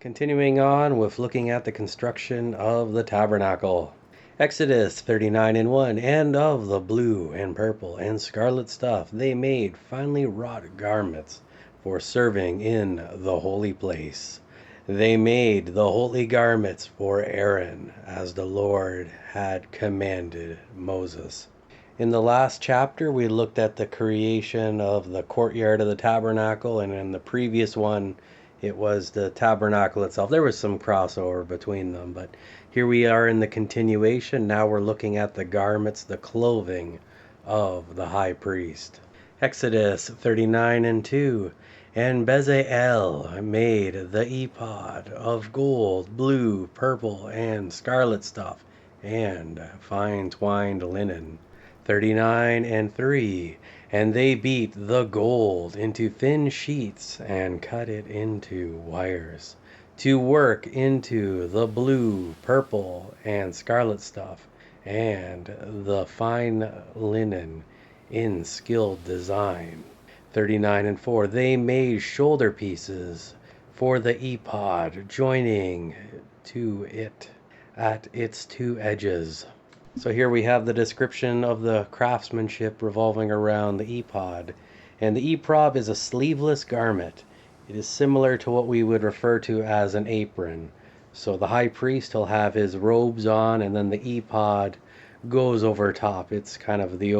Continuing on with looking at the construction of the tabernacle. Exodus 39:1, and of the blue and purple and scarlet stuff they made finely wrought garments for serving in the holy place. They made the holy garments for Aaron, as the Lord had commanded Moses. In the last chapter, we looked at the creation of the courtyard of the tabernacle, and in the previous one, it was the tabernacle itself. There was some crossover between them, but here we are in the continuation. Now we're looking at the garments, the clothing of the high priest. Exodus 39:2. And Bezalel made the ephod of gold, blue, purple, and scarlet stuff, and fine twined linen. 39:3. And they beat the gold into thin sheets and cut it into wires, to work into the blue, purple, and scarlet stuff, and the fine linen in skilled design. 39:4. They made shoulder pieces for the ephod, joining to it at its two edges. So here we have the description of the craftsmanship revolving around the ephod. And the ephod is a sleeveless garment. It is similar to what we would refer to as an apron. So the high priest will have his robes on, and then the ephod goes over top. It's kind of the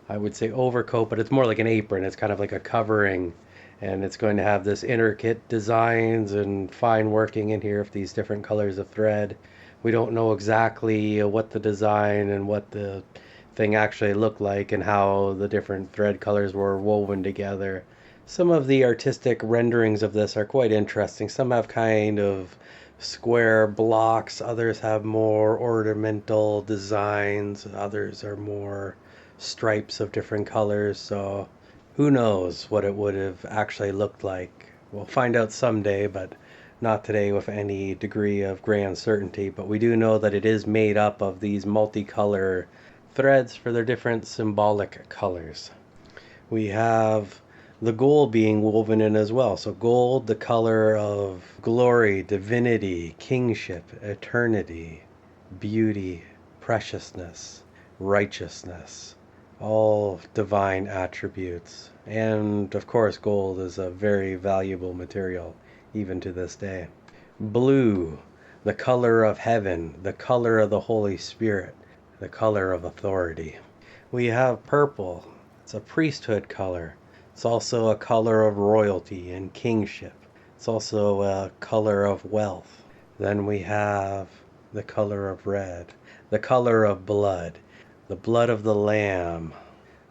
I would say overcoat, but it's more like an apron. It's kind of like a covering, and it's going to have this intricate designs and fine working in here of these different colors of thread. We don't know exactly what the design and what the thing actually looked like and how the different thread colors were woven together. Some of the artistic renderings of this are quite interesting. Some have kind of square blocks, others have more ornamental designs, others are more stripes of different colors. So who knows what it would have actually looked like. We'll find out someday, but not today with any degree of grand certainty. But we do know that it is made up of these multicolor threads for their different symbolic colors. We have the gold being woven in as well. So gold, the color of glory, divinity, kingship, eternity, beauty, preciousness, righteousness, all divine attributes. And of course, gold is a very valuable material even to this day. Blue, the color of heaven, the color of the Holy Spirit, the color of authority. We have purple. It's a priesthood color. It's also a color of royalty and kingship. It's also a color of wealth. Then we have the color of red, the color of blood, the blood of the Lamb,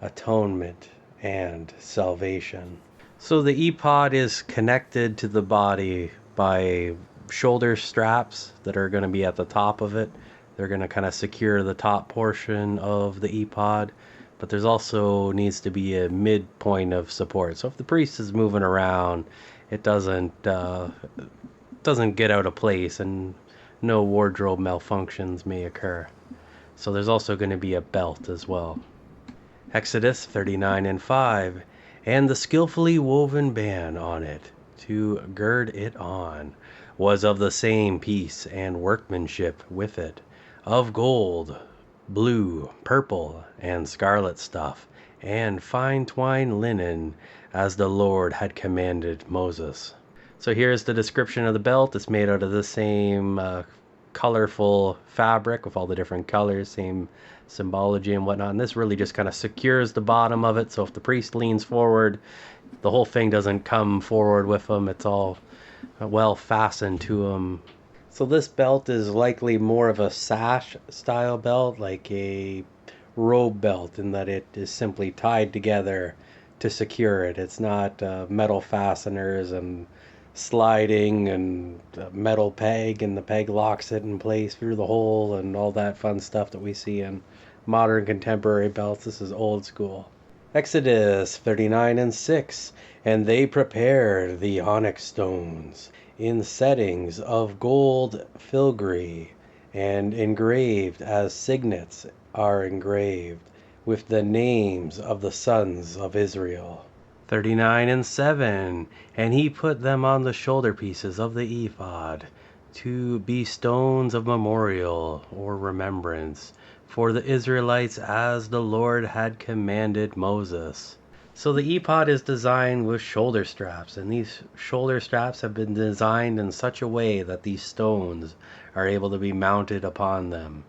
atonement, and salvation. So the ephod is connected to the body by shoulder straps that are going to be at the top of it. They're going to kind of secure the top portion of the ephod, but there's also needs to be a midpoint of support. So if the priest is moving around, it doesn't get out of place and no wardrobe malfunctions may occur. So there's also going to be a belt as well. Exodus 39:5. And the skillfully woven band on it, to gird it on, was of the same piece and workmanship with it, of gold, blue, purple, and scarlet stuff, and fine twined linen, as the Lord had commanded Moses. So here's the description of the belt. It's made out of the same colorful fabric with all the different colors, same symbology and whatnot. And this really just kind of secures the bottom of it. So if the priest leans forward, the whole thing doesn't come forward with him. It's all well fastened to him. So this belt is likely more of a sash style belt, like a robe belt, in that it is simply tied together to secure it. It's not metal fasteners and sliding and metal peg, and the peg locks it in place through the hole and all that fun stuff that we see in modern contemporary belts. This is old school. Exodus 39:6. And they prepared the onyx stones in settings of gold filigree, and engraved as signets are engraved, with the names of the sons of Israel. 39 and 7. And he put them on the shoulder pieces of the ephod to be stones of memorial or remembrance for the Israelites, as the Lord had commanded Moses. So the ephod is designed with shoulder straps, and these shoulder straps have been designed in such a way that these stones are able to be mounted upon them.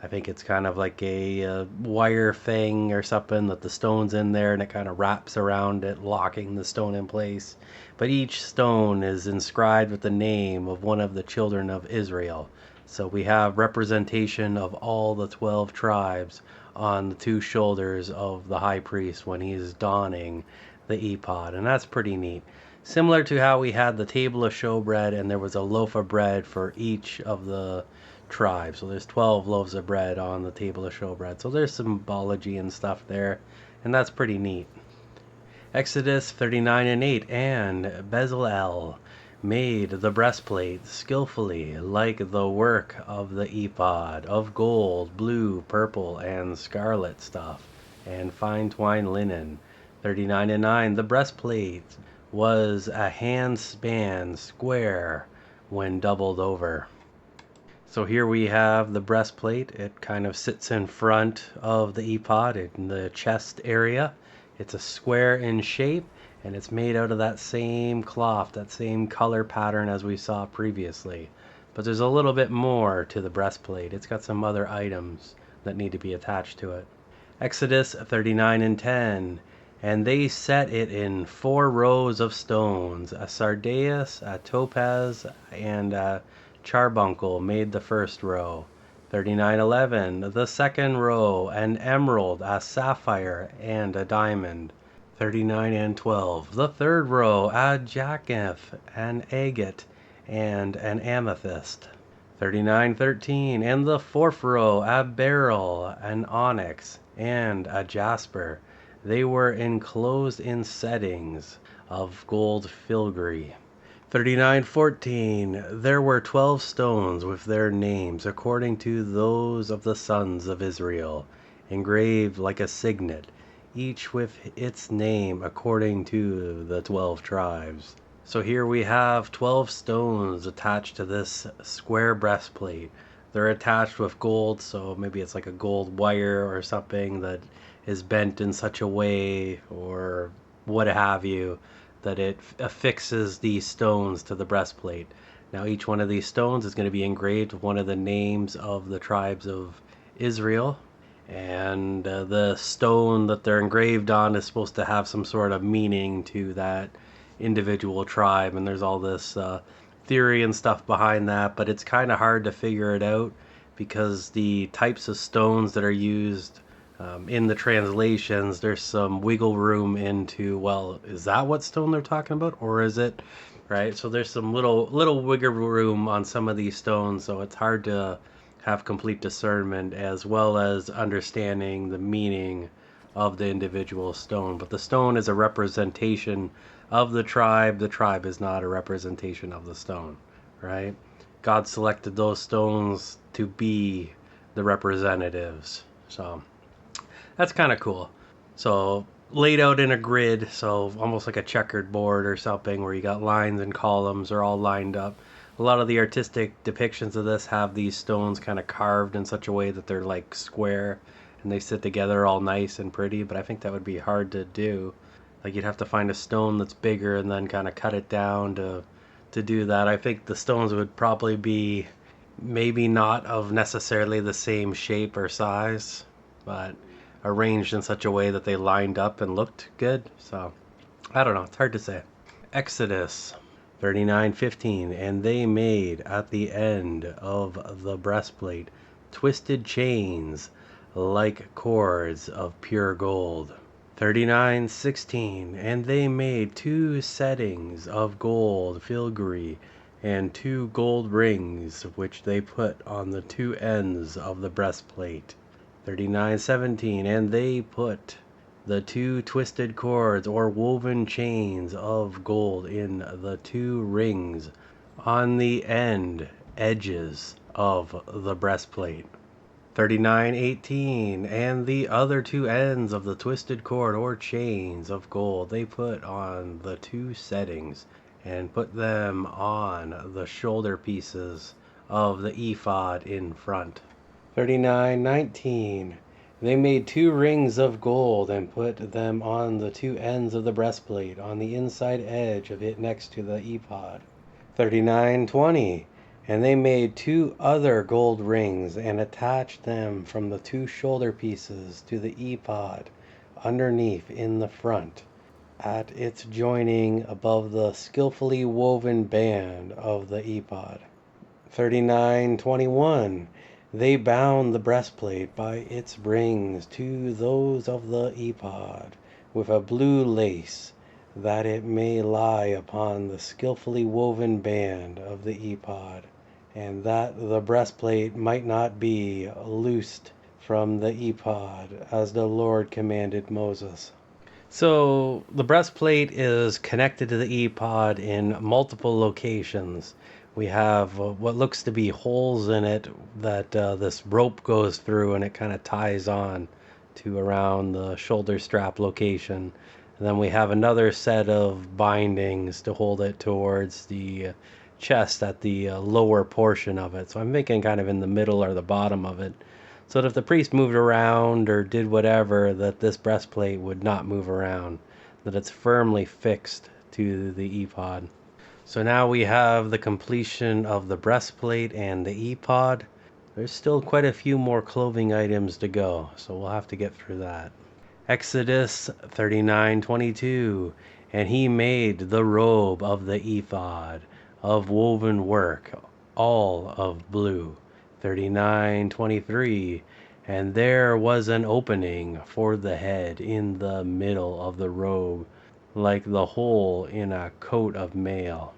I think it's kind of like a wire thing or something that the stone's in there and it kind of wraps around it, locking the stone in place. But each stone is inscribed with the name of one of the children of Israel. So we have representation of all the 12 tribes on the two shoulders of the high priest when he's donning the ephod, and that's pretty neat. Similar to how we had the table of showbread and there was a loaf of bread for each of the tribes. So there's 12 loaves of bread on the table of showbread. So there's symbology and stuff there, and that's pretty neat. Exodus 39 and 8. And Bezalel made the breastplate skillfully, like the work of the ephod, of gold, blue, purple, and scarlet stuff, and fine twined linen. 39 and 9. The breastplate was a handspan square when doubled over. So here we have the breastplate. It kind of sits in front of the ephod in the chest area. It's a square in shape, and it's made out of that same cloth, that same color pattern as we saw previously. But there's a little bit more to the breastplate. It's got some other items that need to be attached to it. Exodus 39 and 10. And they set it in 4 rows of stones. A sardius, a topaz, and a charbuncle made the first row. 39:11. The second row, an emerald, a sapphire, and a diamond. 39 and 12. The third row, a jacinth, an agate, and an amethyst. 39:13. And the fourth row, a beryl, an onyx, and a jasper. They were enclosed in settings of gold filigree. 39:14. There were 12 stones with their names according to those of the sons of Israel, engraved like a signet, each with its name according to the 12 tribes. So here we have 12 stones attached to this square breastplate. They're attached with gold, so maybe it's like a gold wire or something that is bent in such a way, or what have you, that it affixes these stones to the breastplate. Now each one of these stones is going to be engraved with one of the names of the tribes of Israel, and the stone that they're engraved on is supposed to have some sort of meaning to that individual tribe, and there's all this theory and stuff behind that, but it's kind of hard to figure it out because the types of stones that are used in the translations, there's some wiggle room into, well, is that what stone they're talking about, or is it, right? So there's some little wiggle room on some of these stones, so it's hard to have complete discernment as well as understanding the meaning of the individual stone. But the stone is a representation of the tribe. The tribe is not a representation of the stone, right? God selected those stones to be the representatives. So that's kind of cool. So laid out in a grid, so almost like a checkered board or something, where you got lines and columns are all lined up. A lot of the artistic depictions of this have these stones kind of carved in such a way that they're like square and they sit together all nice and pretty, but I think that would be hard to do. Like, you'd have to find a stone that's bigger and then kind of cut it down to do that. I think the stones would probably be maybe not of necessarily the same shape or size, but arranged in such a way that they lined up and looked good. So I don't know, it's hard to say. Exodus 39:15. And they made at the end of the breastplate twisted chains like cords of pure gold. 39:16. And they made 2 settings of gold filigree and 2 gold rings, which they put on the 2 ends of the breastplate. 39:17. And they put the 2 twisted cords or woven chains of gold in the 2 rings on the edges of the breastplate. 39:18, and the other two ends of the twisted cord or chains of gold they put on the two settings, and put them on the shoulder pieces of the ephod in front. 39:19, they made two rings of gold and put them on the two ends of the breastplate on the inside edge of it next to the ephod. 39:20, and they made two other gold rings and attached them from the two shoulder pieces to the ephod underneath in the front, at its joining above the skillfully woven band of the ephod. 39:21, they bound the breastplate by its rings to those of the ephod with a blue lace, that it may lie upon the skillfully woven band of the ephod, and that the breastplate might not be loosed from the ephod, as the Lord commanded Moses. So the breastplate is connected to the ephod in multiple locations. We have what looks to be holes in it that this rope goes through, and it kind of ties on to around the shoulder strap location. And then we have another set of bindings to hold it towards the chest at the lower portion of it. So I'm thinking kind of in the middle or the bottom of it, so that if the priest moved around or did whatever, that this breastplate would not move around, that it's firmly fixed to the ephod. So now we have the completion of the breastplate and the ephod. There's still quite a few more clothing items to go, so we'll have to get through that. Exodus 39:22, and he made the robe of the ephod of woven work, all of blue. 39:23, and there was an opening for the head in the middle of the robe, like the hole in a coat of mail,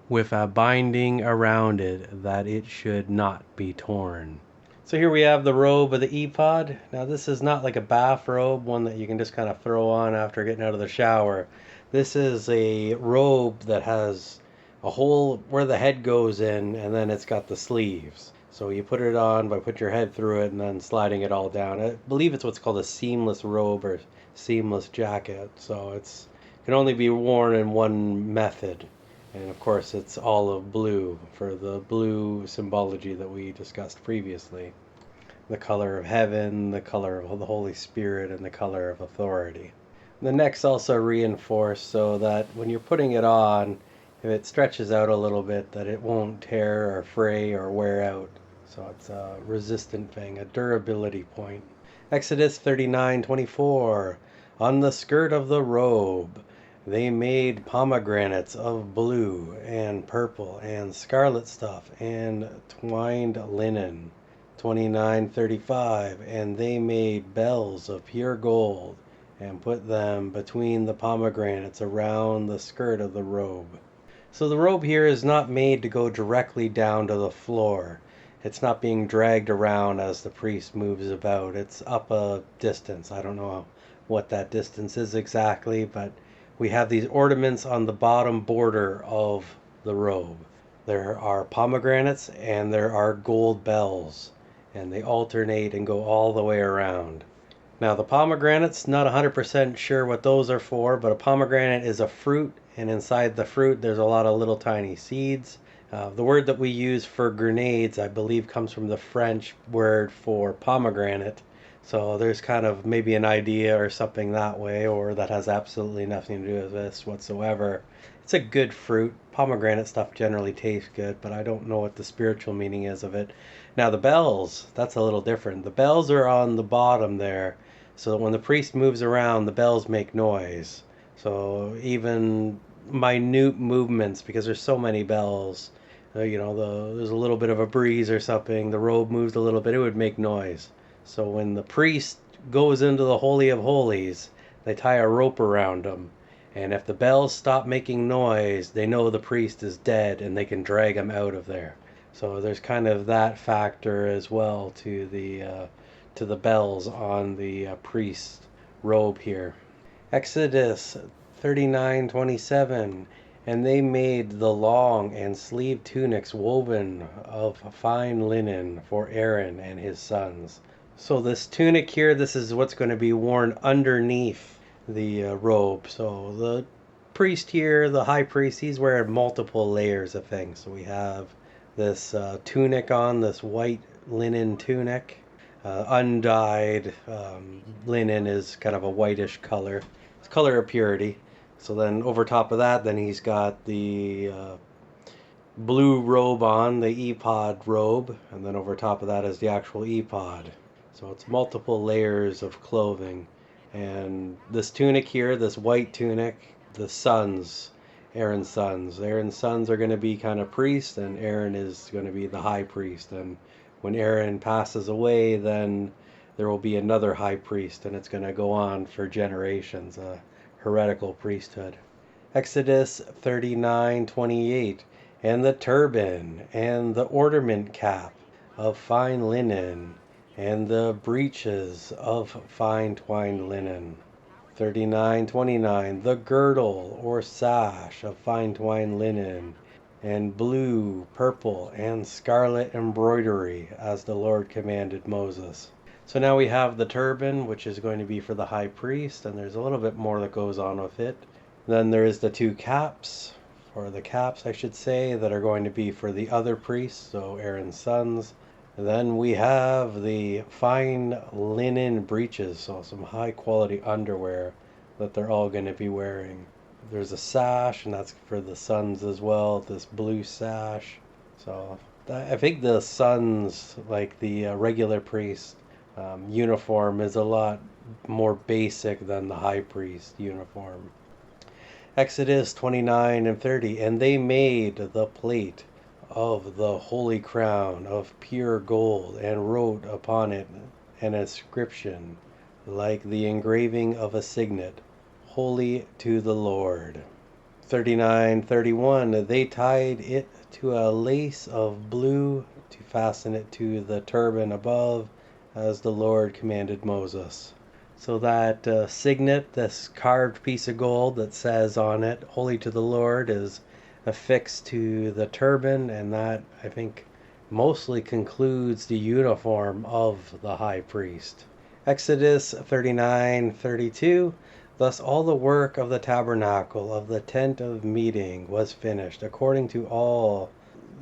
with a binding around it that it should not be torn. So here we have the robe of the ephod. Now this is not like a bathrobe, one that you can just kind of throw on after getting out of the shower. This is a robe that has a hole where the head goes in, and then it's got the sleeves. So you put it on by putting your head through it and then sliding it all down. I believe it's what's called a seamless robe or seamless jacket. So it can only be worn in one method. And of course it's olive blue for the blue symbology that we discussed previously. The color of heaven, the color of the Holy Spirit, and the color of authority. The neck's also reinforced so that when you're putting it on, if it stretches out a little bit, that it won't tear or fray or wear out. So it's a resistant thing, a durability point. Exodus 39:24, on the skirt of the robe they made pomegranates of blue and purple and scarlet stuff and twined linen. 29:35, and they made bells of pure gold and put them between the pomegranates around the skirt of the robe. So the robe here is not made to go directly down to the floor. It's not being dragged around as the priest moves about. It's up a distance. I don't know what that distance is exactly, but we have these ornaments on the bottom border of the robe. There are pomegranates and there are gold bells, and they alternate and go all the way around. Now the pomegranates, not 100% sure what those are for, but a pomegranate is a fruit, and inside the fruit there's a lot of little tiny seeds. The word that we use for grenades, I believe, comes from the French word for pomegranate. So there's kind of maybe an idea or something that way, or that has absolutely nothing to do with this whatsoever. It's a good fruit. Pomegranate stuff generally tastes good, but I don't know what the spiritual meaning is of it. Now the bells, that's a little different. The bells are on the bottom there, so that when the priest moves around, the bells make noise. So even minute movements, because there's so many bells, there's a little bit of a breeze or something, the robe moves a little bit, it would make noise. So when the priest goes into the Holy of Holies, they tie a rope around him. And if the bells stop making noise, they know the priest is dead and they can drag him out of there. So there's kind of that factor as well to the bells on the priest's robe here. Exodus 39:27, And they made the long and sleeved tunics woven of fine linen for Aaron and his sons. So this tunic here, this is what's going to be worn underneath the robe. So the priest here, the high priest, he's wearing multiple layers of things. So we have this tunic on, this white linen tunic. Undyed linen is kind of a whitish color. It's color of purity. So then over top of that, then he's got the blue robe on, the ephod robe, and then over top of that is the actual ephod. So it's multiple layers of clothing. And this tunic here, this white tunic, the sons, Aaron's sons. Aaron's sons are going to be kind of priests, and Aaron is going to be the high priest. And when Aaron passes away, then there will be another high priest, and it's going to go on for generations, a heretical priesthood. Exodus 39:28, and the turban, and the ornament cap of fine linen, and the breeches of fine twined linen. 39:29, the girdle or sash of fine twined linen, and blue, purple, and scarlet embroidery, as the Lord commanded Moses. So now we have the turban, which is going to be for the high priest, and there's a little bit more that goes on with it. Then there is the two caps, or the caps I should say, that are going to be for the other priests, so Aaron's sons. And then we have the fine linen breeches, so some high quality underwear that they're all going to be wearing. There's a sash, and that's for the sons as well, this blue sash. So I think the sons, like the regular priest uniform, is a lot more basic than the high priest uniform. Exodus 29:30, and they made the plate of the holy crown of pure gold, and wrote upon it an inscription like the engraving of a signet, holy to the Lord. 39:31, they tied it to a lace of blue to fasten it to the turban above, as the Lord commanded Moses. So that signet, this carved piece of gold that says on it, holy to the Lord, is affixed to the turban, and that, I think, mostly concludes the uniform of the high priest. Exodus 39:32, thus all the work of the tabernacle of the tent of meeting was finished, according to all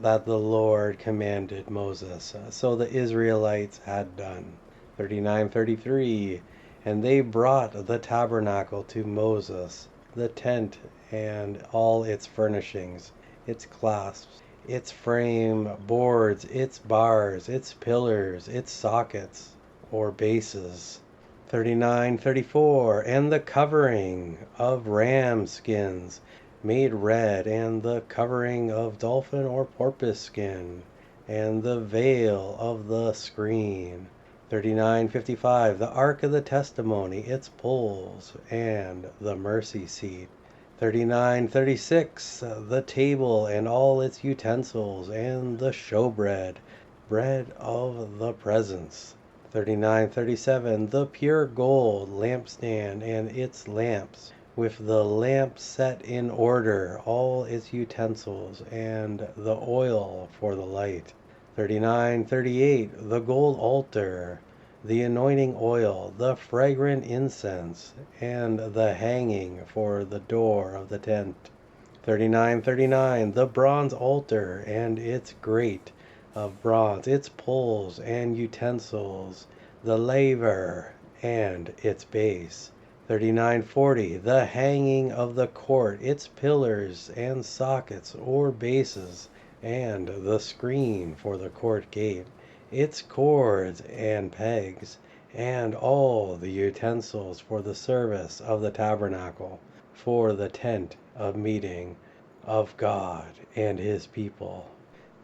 that the Lord commanded Moses. So the Israelites had done. 39:33, and they brought the tabernacle to Moses, the tent and all its furnishings, its clasps, its frame, boards, its bars, its pillars, its sockets or bases. 39:34, and the covering of ram skins made red, and the covering of dolphin or porpoise skin, and the veil of the screen. 39:55, the ark of the testimony, its poles, and the mercy seat. 39:36, the table and all its utensils, and the showbread, bread of the presence. 39:37, the pure gold lampstand and its lamps, with the lamp set in order, all its utensils, and the oil for the light. 39:38, the gold altar, the anointing oil, the fragrant incense, and the hanging for the door of the tent. 39:39, the bronze altar and its grate of bronze, its poles and utensils, the laver and its base. 39:40, the hanging of the court, its pillars and sockets or bases, and the screen for the court gate, its cords and pegs, and all the utensils for the service of the tabernacle, for the tent of meeting of God and his people.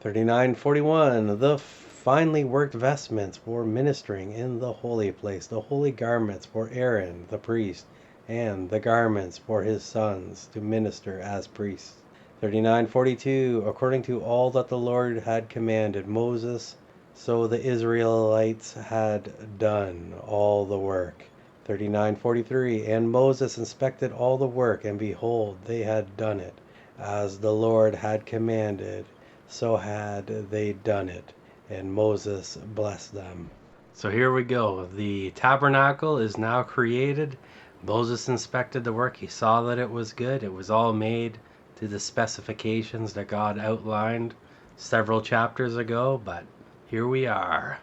39:41, the finely worked vestments for ministering in the holy place, the holy garments for Aaron the priest, and the garments for his sons to minister as priests. 39:42, according to all that the Lord had commanded Moses, so the Israelites had done all the work. 39:43, and Moses inspected all the work, and behold, they had done it, as the Lord had commanded, so had they done it, and Moses blessed them. So here we go. The tabernacle is now created. Moses inspected the work. He saw that it was good. It was all made to the specifications that God outlined several chapters ago, but here we are.